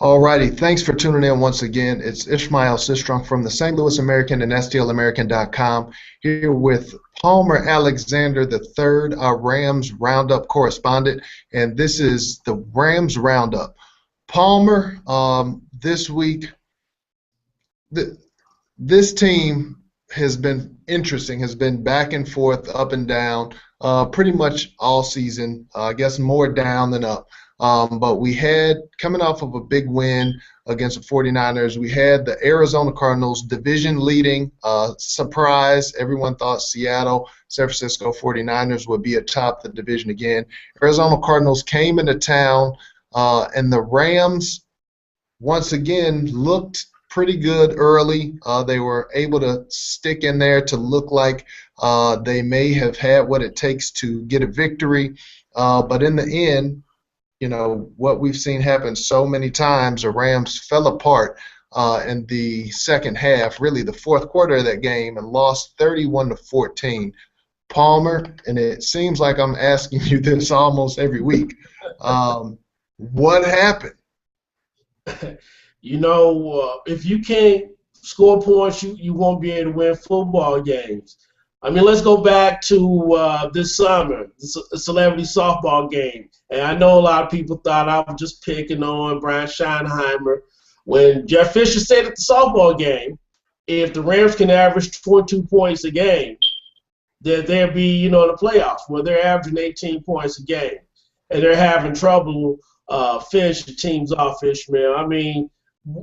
Alrighty, thanks for tuning in once again. It's Ishmael Sistrunk from the St. Louis American and STLamerican.com here with Palmer Alexander III, our Rams Roundup correspondent, and this is the Rams Roundup. Palmer, this week, this team has been interesting, has been back and forth, up and down, pretty much all season. I guess more down than up. But we had, coming off of a big win against the 49ers, we had the Arizona Cardinals division leading surprise. Everyone thought Seattle, San Francisco 49ers would be atop the division again. Arizona Cardinals came into town, and the Rams once again looked pretty good early. They were able to stick in there to look like they may have had what it takes to get a victory. But in the end, what we've seen happen so many times, the Rams fell apart in the second half, really the fourth quarter of that game, and lost 31-14. Palmer, and it seems like I'm asking you this almost every week, what happened? If you can't score points, you won't be able to win football games. I mean, let's go back to this summer, the celebrity softball game. And I know a lot of people thought I was just picking on Brian Schottenheimer. When Jeff Fisher said at the softball game, if the Rams can average 22 points a game, that they'll be, in the playoffs, where they're averaging 18 points a game. And they're having trouble finishing teams off, Ishmael. I mean,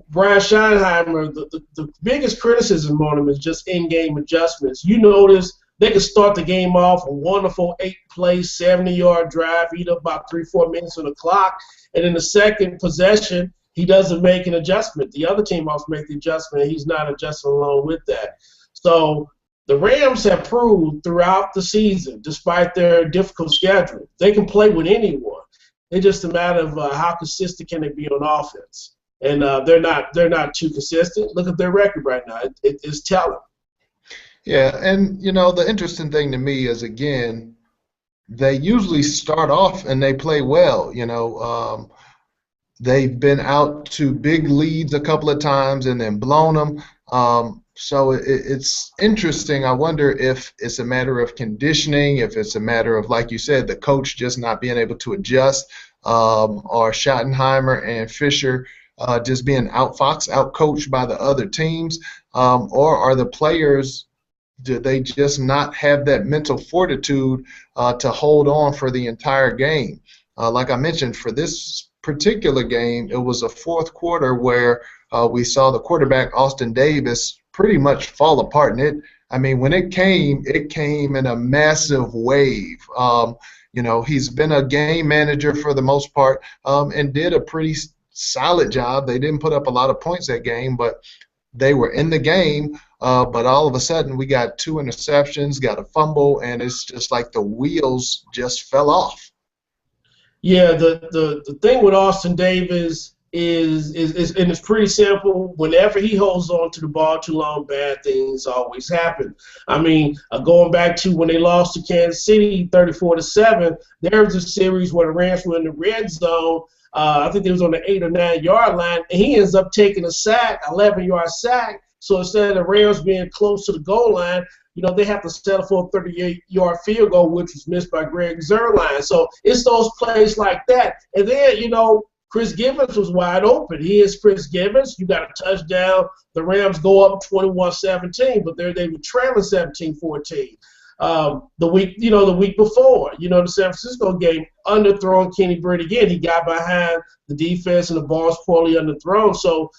Brian Schottenheimer, the biggest criticism on him is just in-game adjustments. You notice they can start the game off a wonderful 8-play, 70-yard drive, eat up about 3-4 minutes on the clock, and in the second possession, he doesn't make an adjustment. The other team must make the adjustment, and he's not adjusting along with that. So the Rams have proved throughout the season, despite their difficult schedule, they can play with anyone. It's just a matter of how consistent can they be on offense. And they're not too consistent. Look at their record right now. It's telling. Yeah, and the interesting thing to me is, again, they usually start off and they play well. They've been out to big leads a couple of times and then blown them. So it's interesting. I wonder if it's a matter of conditioning, if it's a matter of, like you said, the coach just not being able to adjust, or Schottenheimer and Fisher just being out-coached by the other teams, or are the players, do they just not have that mental fortitude to hold on for the entire game? Like I mentioned, for this particular game, it was a fourth quarter where we saw the quarterback, Austin Davis, pretty much fall apart. And when it came in a massive wave. He's been a game manager for the most part, and did a pretty solid job. They didn't put up a lot of points that game, but they were in the game. But all of a sudden, we got 2 interceptions, got a fumble, and it's just like the wheels just fell off. Yeah, the thing with Austin Davis is and it's pretty simple. Whenever he holds on to the ball too long, bad things always happen. I mean, going back to when they lost to Kansas City 34-7, there was a series where the Rams were in the red zone. I think it was on the 8 or 9 yard line, and he ends up taking a sack, 11-yard sack. So instead of the Rams being close to the goal line, they have to settle for a 38-yard field goal, which was missed by Greg Zuerlein. So it's those plays like that. And then, Chris Givens was wide open. He is Chris Givens. You got a touchdown. The Rams go up 21-17, but they were trailing 17-14. The week before, the San Francisco game, underthrown Kenny Britt again. He got behind the defense and the ball's poorly underthrown. So,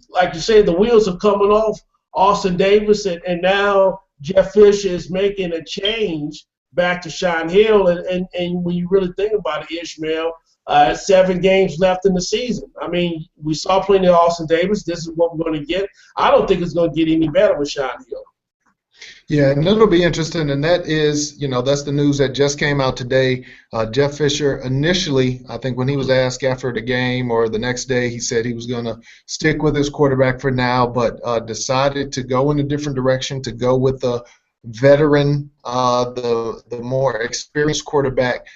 like you said, the wheels are coming off Austin Davis, and now Jeff Fisher is making a change back to Shaun Hill. And when you really think about it, Ishmael, 7 games left in the season. I mean, we saw plenty of Austin Davis. This is what we're going to get. I don't think it's going to get any better with Shaun Hill. Yeah, and it'll be interesting, and that is, that's the news that just came out today. Jeff Fisher initially, I think when he was asked after the game or the next day, he said he was going to stick with his quarterback for now, but decided to go in a different direction, to go with the veteran, the more experienced quarterback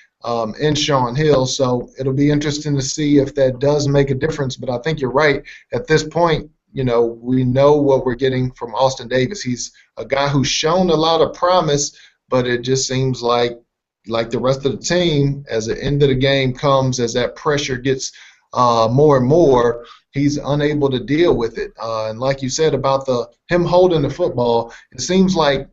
in Shaun Hill. So it'll be interesting to see if that does make a difference. But I think you're right. At this point, we know what we're getting from Austin Davis. He's a guy who's shown a lot of promise, but it just seems like the rest of the team, as the end of the game comes, as that pressure gets more and more, he's unable to deal with it. And like you said about him holding the football, it seems like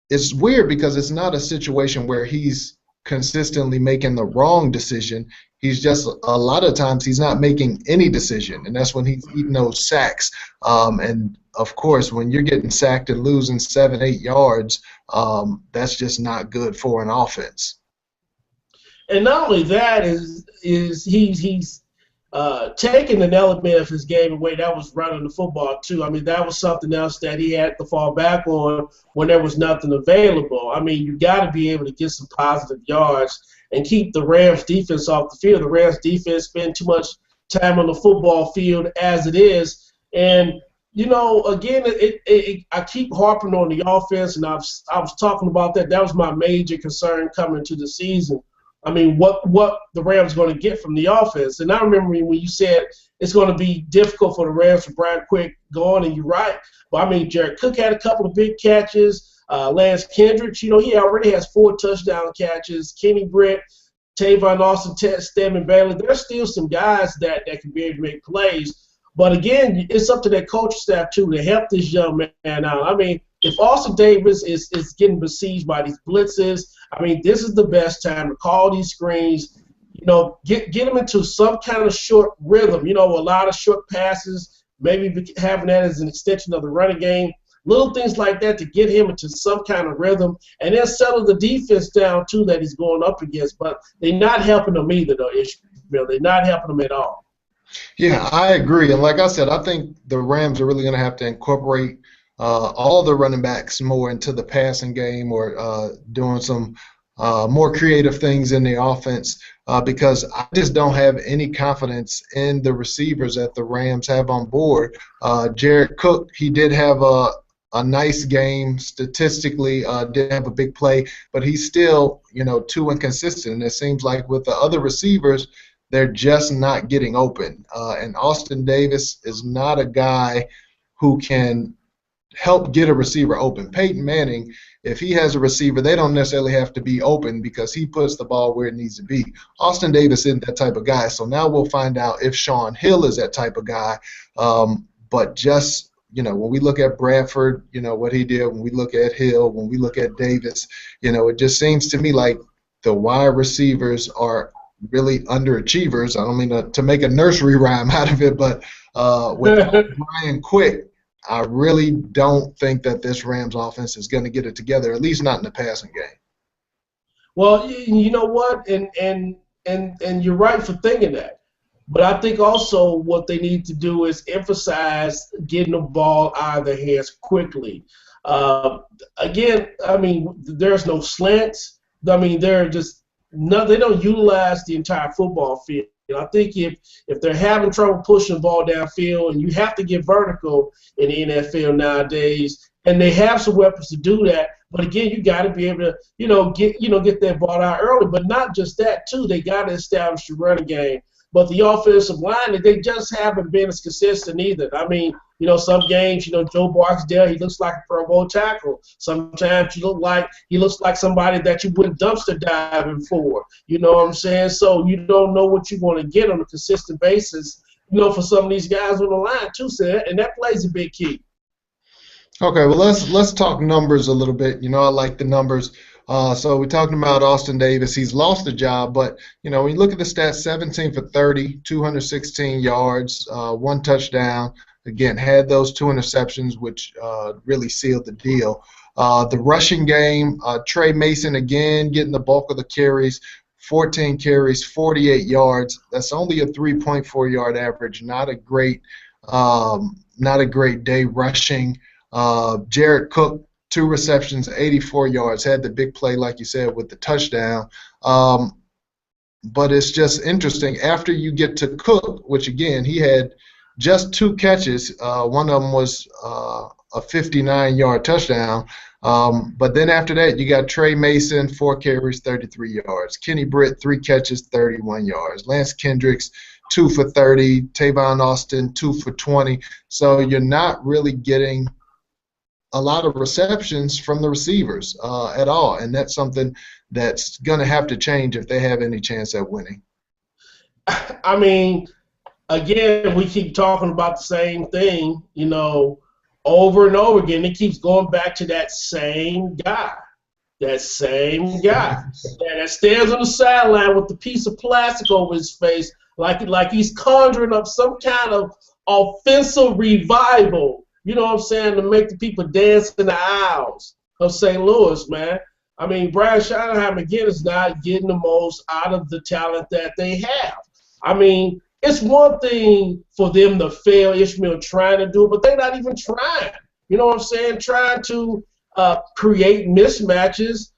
it's weird because it's not a situation where he's consistently making the wrong decision. He's just a lot of times he's not making any decision, and that's when he's eating those sacks. And of course, when you're getting sacked and losing 7-8 yards, that's just not good for an offense. And not only that is he's taking an element of his game away. That was running the football too. I mean, that was something else that he had to fall back on when there was nothing available. I mean, you got to be able to get some positive yards and keep the Rams defense off the field. The Rams defense spend too much time on the football field as it is. And, again, I keep harping on the offense, and I was talking about that. That was my major concern coming into the season. I mean, what the Rams are going to get from the offense. And I remember when you said it's going to be difficult for the Rams for Brian Quick going, and you're right. But, I mean, Jared Cook had a couple of big catches. Lance Kendricks, he already has 4 touchdown catches. Kenny Britt, Tavon Austin, Stedman Bailey. There's still some guys that can be able to make plays. But, again, it's up to that coaching staff, too, to help this young man out. I mean, if Austin Davis is getting besieged by these blitzes, I mean, this is the best time to call these screens, get him into some kind of short rhythm, a lot of short passes, maybe having that as an extension of the running game, little things like that to get him into some kind of rhythm, and then settle the defense down, too, that he's going up against. But they're not helping him either, though, Ishmael. They're not helping him at all. Yeah, I agree. And like I said, I think the Rams are really going to have to incorporate all the running backs more into the passing game, or doing some more creative things in the offense, because I just don't have any confidence in the receivers that the Rams have on board. Jared Cook, he did have a nice game statistically, did have a big play, but he's still, too inconsistent. And it seems like with the other receivers, they're just not getting open. And Austin Davis is not a guy who can help get a receiver open. Peyton Manning, if he has a receiver, they don't necessarily have to be open because he puts the ball where it needs to be. Austin Davis isn't that type of guy. So now we'll find out if Shaun Hill is that type of guy. But just, when we look at Bradford, what he did, when we look at Hill, when we look at Davis, it just seems to me like the wide receivers are really underachievers. I don't mean to make a nursery rhyme out of it, but with Brian Quick, I really don't think that this Rams offense is going to get it together, at least not in the passing game. Well, you know what, and you're right for thinking that. But I think also what they need to do is emphasize getting the ball out of their hands quickly. Again, I mean, there's no slants. I mean, they don't utilize the entire football field. I think if they're having trouble pushing the ball downfield, and you have to get vertical in the NFL nowadays, and they have some weapons to do that. But again, you got to be able to, get that ball out early. But not just that too. They got to establish the running game. But the offensive line, they just haven't been as consistent either. I mean, some games, Joe Barksdale, he looks like a Pro Bowl tackle. Sometimes he looks like somebody that you went dumpster diving for. You know what I'm saying? So you don't know what you're going to get on a consistent basis, for some of these guys on the line too, sir, and that plays a big key. Okay, well, let's talk numbers a little bit. I like the numbers. So we're talking about Austin Davis. He's lost the job, but, when you look at the stats, 17 for 30, 216 yards, 1 touchdown. Again, had those 2 interceptions, which really sealed the deal. The rushing game, Trey Mason again getting the bulk of the carries, 14 carries, 48 yards. That's only a 3.4 yard average. Not a great day rushing. Jared Cook, 2 receptions, 84 yards, had the big play, like you said, with the touchdown. But it's just interesting. After you get to Cook, which, again, he had just 2 catches. One of them was a 59-yard touchdown. But then after that, you got Trey Mason, 4 carries, 33 yards. Kenny Britt, 3 catches, 31 yards. Lance Kendricks, 2 for 30. Tavon Austin, 2 for 20. So you're not really getting a lot of receptions from the receivers at all, and that's something that's going to have to change if they have any chance at winning. I mean, again, we keep talking about the same thing, over and over again. It keeps going back to that same guy. That same guy that stands on the sideline with the piece of plastic over his face, like he's conjuring up some kind of offensive revival, you know what I'm saying, to make the people dance in the aisles of St. Louis, man. I mean, Brian Schottenheimer, again, is not getting the most out of the talent that they have. I mean, it's one thing for them to fail, Ishmael trying to do it, but they're not even trying. You know what I'm saying? Trying to create mismatches,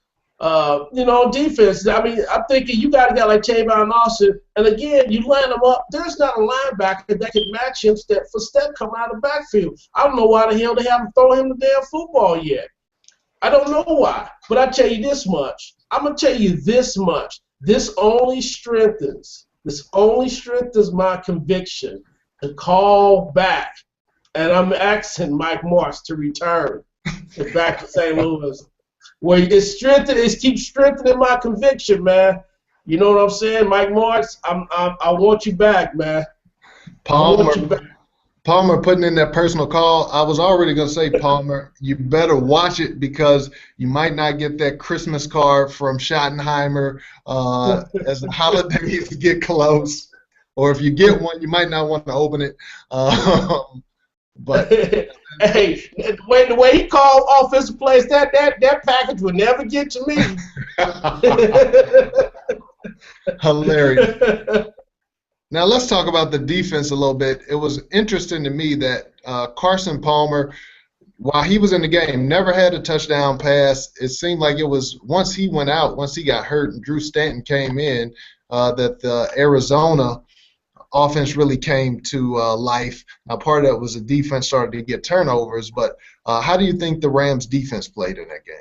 defense. I mean, I'm thinking you got a guy like Tavon Austin, and again, you line them up. There's not a linebacker that can match him step for step coming out of the backfield. I don't know why the hell they haven't thrown him the damn football yet. I don't know why, but I tell you this much. I'm gonna tell you this much. This only strengthens my conviction to call back, and I'm asking Mike Martz to return back to St. Louis, where it keeps strengthening my conviction, man. You know what I'm saying, Mike Martz? I want you back, man. Palmer putting in that personal call. I was already going to say, Palmer, you better watch it because you might not get that Christmas card from Schottenheimer as the holidays get close. Or if you get one, you might not want to open it. But hey, the way he called offensive plays, that package would never get to me. Hilarious. Now let's talk about the defense a little bit. It was interesting to me that Carson Palmer, while he was in the game, never had a touchdown pass. It seemed like it was once he went out, once he got hurt and Drew Stanton came in, that the Arizona offense really came to life. Now, part of that was the defense started to get turnovers, but how do you think the Rams' defense played in that game?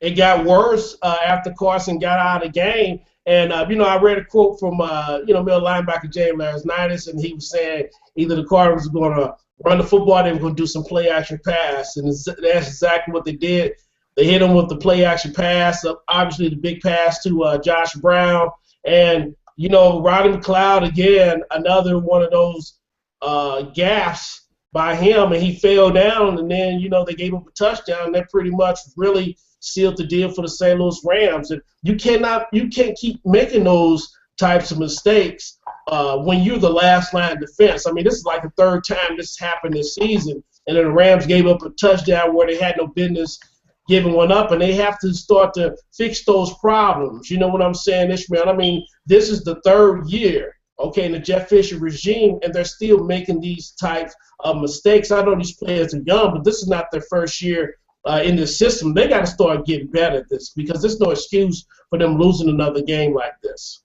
It got worse after Carson got out of the game. And, I read a quote from, middle linebacker James Laurinaitis, and he was saying either the Cardinals were going to run the football, they were going to do some play-action pass, and that's exactly what they did. They hit him with the play-action pass, obviously the big pass to Josh Brown, and Rodney McLeod, again, another one of those gaffes by him, and he fell down, and then, they gave up a touchdown, and that pretty much really sealed the deal for the St. Louis Rams. And you can't keep making those types of mistakes when you're the last line defense. I mean, this is like the third time this happened this season, and then the Rams gave up a touchdown where they had no business giving one up, and they have to start to fix those problems. You know what I'm saying, Ishmael? I mean, this is the third year, in the Jeff Fisher regime, and they're still making these types of mistakes. I know these players are young, but this is not their first year in the system. They got to start getting better at this because there's no excuse for them losing another game like this.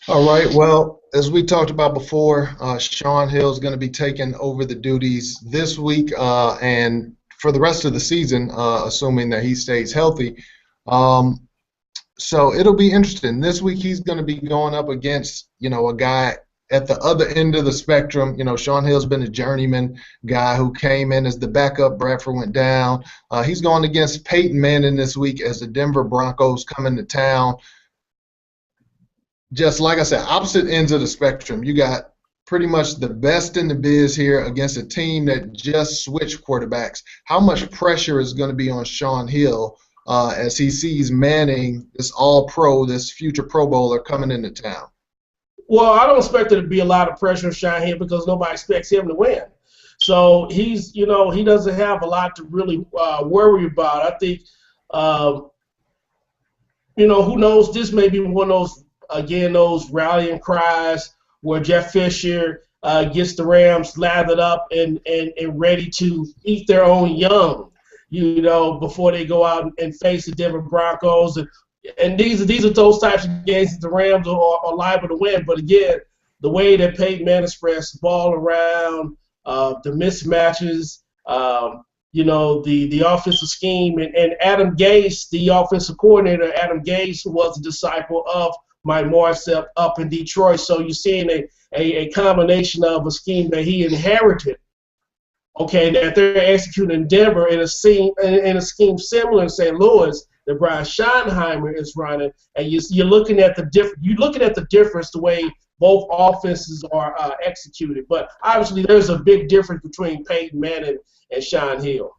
All right. Well, as we talked about before, Shaun Hill is going to be taking over the duties this week and for the rest of the season, assuming that he stays healthy. So it'll be interesting. This week he's going to be going up against, a guy at the other end of the spectrum. Shaun Hill's been a journeyman guy who came in as the backup. Bradford went down. He's going against Peyton Manning this week as the Denver Broncos come into town. Just like I said, opposite ends of the spectrum. You got pretty much the best in the biz here against a team that just switched quarterbacks. How much pressure is going to be on Shaun Hill as he sees Manning, this all-pro, this future Pro Bowler, coming into town? Well, I don't expect there to be a lot of pressure on Shaun Hill because nobody expects him to win. So he's, he doesn't have a lot to really worry about. I think, who knows? This may be one of those, again, those rallying cries where Jeff Fisher gets the Rams lathered up and ready to eat their own young, before they go out and face the Denver Broncos. And these are those types of games that the Rams are liable to win. But again, the way that Peyton Manning spreads the ball around, the mismatches, the offensive scheme. And Adam Gase, the offensive coordinator, Adam Gase was a disciple of Mike Martz up in Detroit. So you're seeing a combination of a scheme that he inherited, okay, that they're executing in Denver in a scheme similar in St. Louis that Brian Schottenheimer is running, and you're looking at the difference the way both offenses are executed. But obviously, there's a big difference between Peyton Manning and Shaun Hill.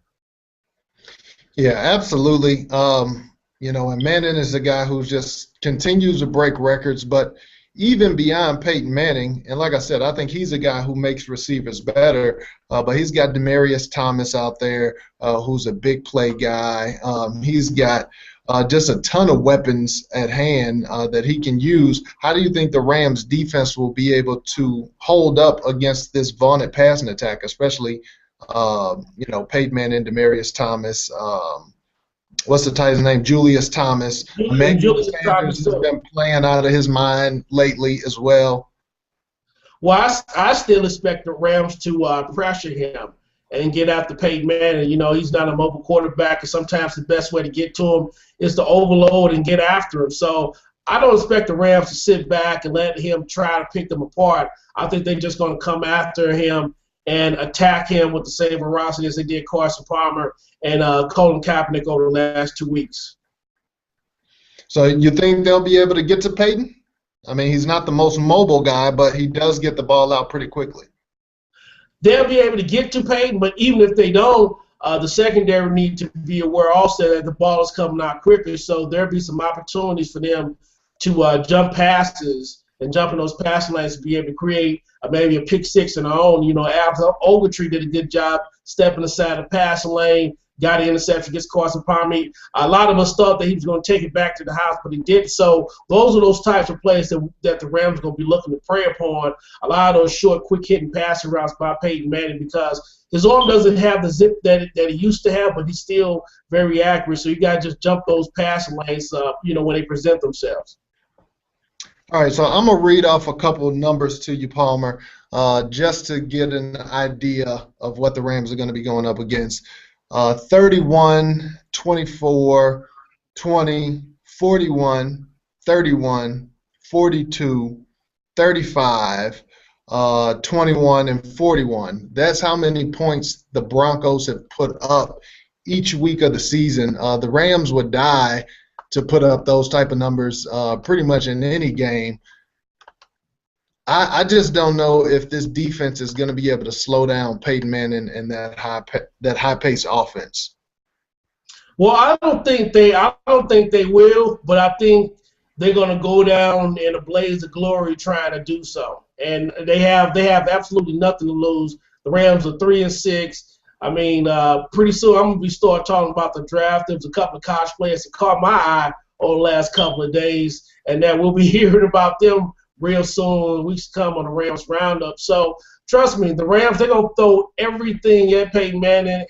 Yeah, absolutely. And Manning is a guy who just continues to break records, but even beyond Peyton Manning, and like I said, I think he's a guy who makes receivers better, but he's got Demaryius Thomas out there, who's a big play guy. He's got just a ton of weapons at hand that he can use. How do you think the Rams' defense will be able to hold up against this vaunted passing attack, especially, Peyton Manning, Demaryius Thomas, what's the tight end name? Julius Thomas. Julius Thomas has been playing out of his mind lately as well. Well, I still expect the Rams to pressure him and get after Peyton Manning. He's not a mobile quarterback, and sometimes the best way to get to him is to overload and get after him. So I don't expect the Rams to sit back and let him try to pick them apart. I think they're just going to come after him and attack him with the same ferocity as they did Carson Palmer and Colin Kaepernick over the last 2 weeks. So you think they'll be able to get to Peyton? I mean, he's not the most mobile guy, but he does get the ball out pretty quickly. They'll be able to get to Peyton, but even if they don't, the secondary need to be aware also that the ball is coming out quicker, so there'll be some opportunities for them to jump passes and jump in those passing lanes to be able to create maybe a pick six in their own. Alex Ogletree did a good job stepping aside the passing lane, got an interception against Carson Palmer. A lot of us thought that he was going to take it back to the house, but he didn't. So those are those types of plays that the Rams are going to be looking to prey upon. A lot of those short, quick-hitting passing routes by Peyton Manning because his arm doesn't have the zip that he used to have, but he's still very accurate. So you got to just jump those passing lanes, when they present themselves. All right, so I'm going to read off a couple of numbers to you, Palmer, just to get an idea of what the Rams are going to be going up against. 31, 24, 20, 41, 31, 42, 35, 21, and 41. That's how many points the Broncos have put up each week of the season. The Rams would die to put up those type of numbers pretty much in any game. I just don't know if this defense is going to be able to slow down Peyton Manning and that high-paced offense. Well, I don't think they will, but I think they're going to go down in a blaze of glory trying to do so. And they have absolutely nothing to lose. The Rams are 3-6. I mean, pretty soon I'm going to start talking about the draft. There's a couple of college players that caught my eye over the last couple of days, and that we'll be hearing about them real soon in weeks to come on the Rams Roundup. So trust me, the Rams, they're going to throw everything at Peyton Manning,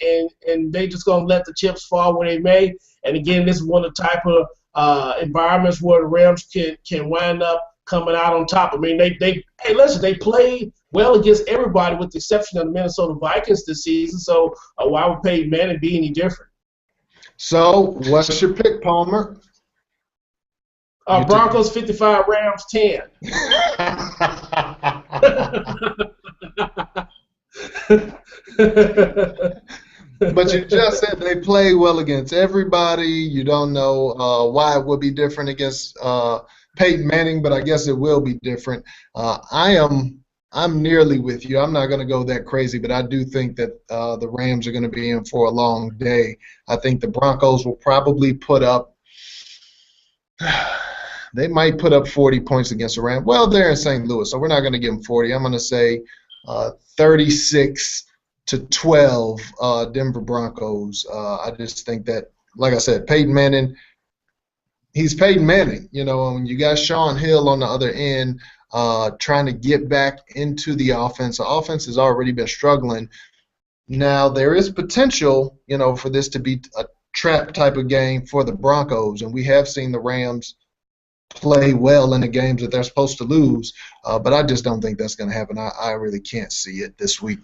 and they just going to let the chips fall where they may. And, again, this is one of the type of environments where the Rams can wind up coming out on top. I mean, they played well against everybody with the exception of the Minnesota Vikings this season. So why would Peyton Manning be any different? So what's your pick, Palmer? Broncos 55, Rams 10. But you just said they play well against everybody. You don't know why it would be different against Peyton Manning, but I guess it will be different. I'm nearly with you. I'm not going to go that crazy, but I do think that the Rams are going to be in for a long day. I think the Broncos will probably put up they might put up 40 points against the Rams. Well, they're in St. Louis, so we're not going to give them 40. I'm going to say 36-12 Denver Broncos. I just think that, like I said, Peyton Manning, he's Peyton Manning. When you got Shaun Hill on the other end trying to get back into the offense. The offense has already been struggling. Now, there is potential, for this to be a trap type of game for the Broncos, and we have seen the Rams play well in the games that they're supposed to lose, but I just don't think that's going to happen. I really can't see it this week.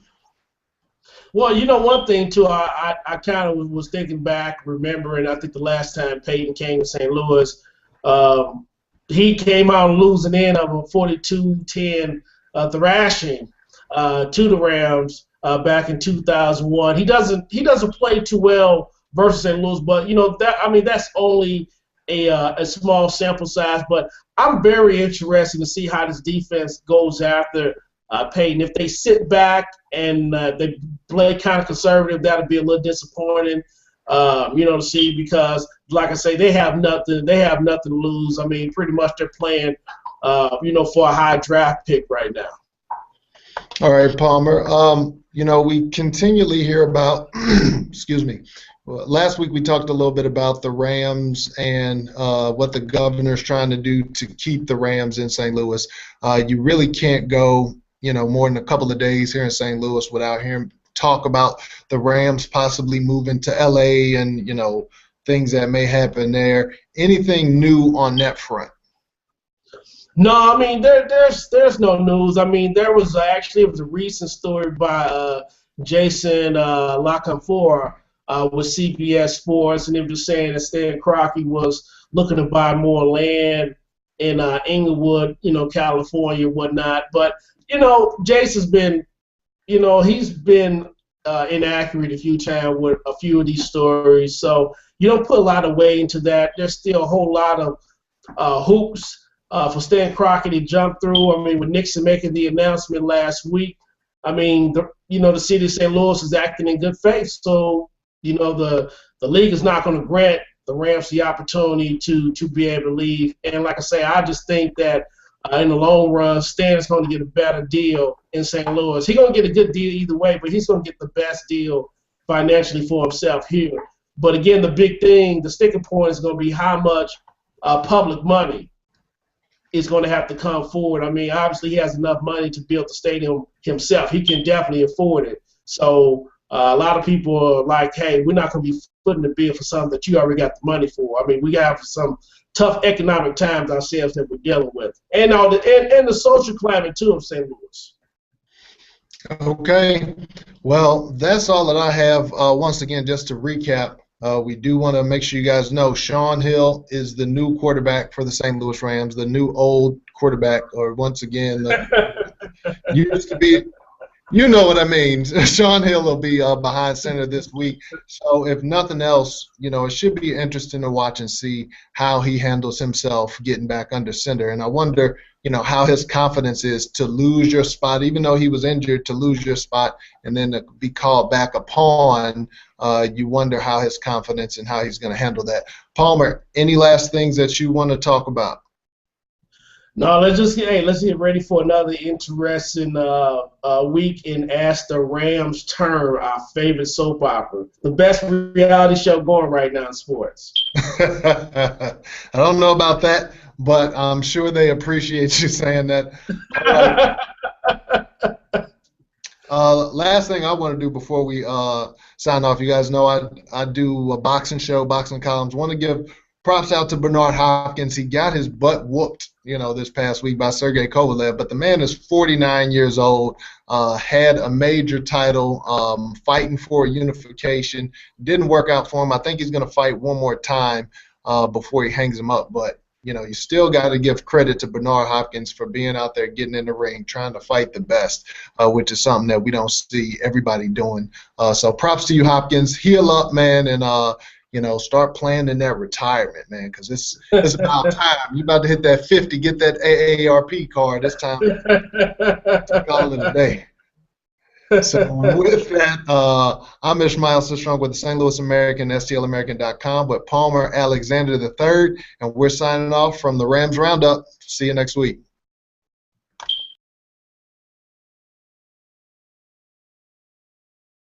Well, one thing too, I kind of was thinking back, remembering. I think the last time Peyton came to St. Louis, um, he came out losing in of a 42-10 thrashing to the Rams back in 2001. He doesn't play too well versus St. Louis, but that's only a small sample size. But I'm very interested to see how this defense goes after Peyton. If they sit back and they play kind of conservative, that'll be a little disappointing, to see, because, like I say, they have nothing. They have nothing to lose. I mean, pretty much they're playing, for a high draft pick right now. All right, Palmer. We continually hear about, excuse me. Well, last week we talked a little bit about the Rams and what the governor's trying to do to keep the Rams in St. Louis. You really can't go, more than a couple of days here in St. Louis without hearing talk about the Rams possibly moving to LA and, things that may happen there. Anything new on that front? No, I mean there's no news. I mean, it was a recent story by Jason Lockenfor with CBS Sports, and they were just saying that Stan Kroenke was looking to buy more land in Inglewood, California, and whatnot. But Jason's been, he's been inaccurate a few times with a few of these stories. So you don't put a lot of weight into that. There's still a whole lot of hoops for Stan Kroenke to jump through. I mean, with Nixon making the announcement last week, I mean, the city of St. Louis is acting in good faith. So, the league is not going to grant the Rams the opportunity to be able to leave. And like I say, I just think that in the long run, Stan is going to get a better deal in St. Louis. He's going to get a good deal either way, but he's going to get the best deal financially for himself here. But again, the big thing, the sticking point is going to be how much public money is going to have to come forward. I mean, obviously he has enough money to build the stadium himself. He can definitely afford it. So a lot of people are like, hey, we're not going to be footing the bill for something that you already got the money for. I mean, we have some tough economic times ourselves that we're dealing with. And the social climate, too, of St. Louis. Okay. Well, that's all that I have. Once again, just to recap, we do want to make sure you guys know Shaun Hill is the new quarterback for the St. Louis Rams, the new old quarterback, or once again, used to be, you know what I mean. Shaun Hill will be behind center this week. So if nothing else, it should be interesting to watch and see how he handles himself getting back under center. And I wonder, how his confidence is to lose your spot, even though he was injured, to lose your spot and then to be called back upon. You wonder how his confidence and how he's going to handle that. Palmer, any last things that you want to talk about? No, let's get ready for another interesting week in Ask the Rams Turn, our favorite soap opera, the best reality show going right now in sports. I don't know about that, but I'm sure they appreciate you saying that. Last thing I want to do before we sign off, you guys know I do a boxing show, boxing columns. Want to give props out to Bernard Hopkins. He got his butt whooped, this past week by Sergey Kovalev, but the man is 49 years old, had a major title, fighting for unification. Didn't work out for him. I think he's going to fight one more time before he hangs him up, but you still got to give credit to Bernard Hopkins for being out there, getting in the ring, trying to fight the best, which is something that we don't see everybody doing. So props to you, Hopkins. Heal up, man, and start planning that retirement, man, because it's about time. You about to hit that 50, get that AARP card. It's time to call it a day. So with that, I'm Ishmael Sistrunk with the St. Louis American, STLamerican.com, with Palmer Alexander III, and we're signing off from the Rams Roundup. See you next week.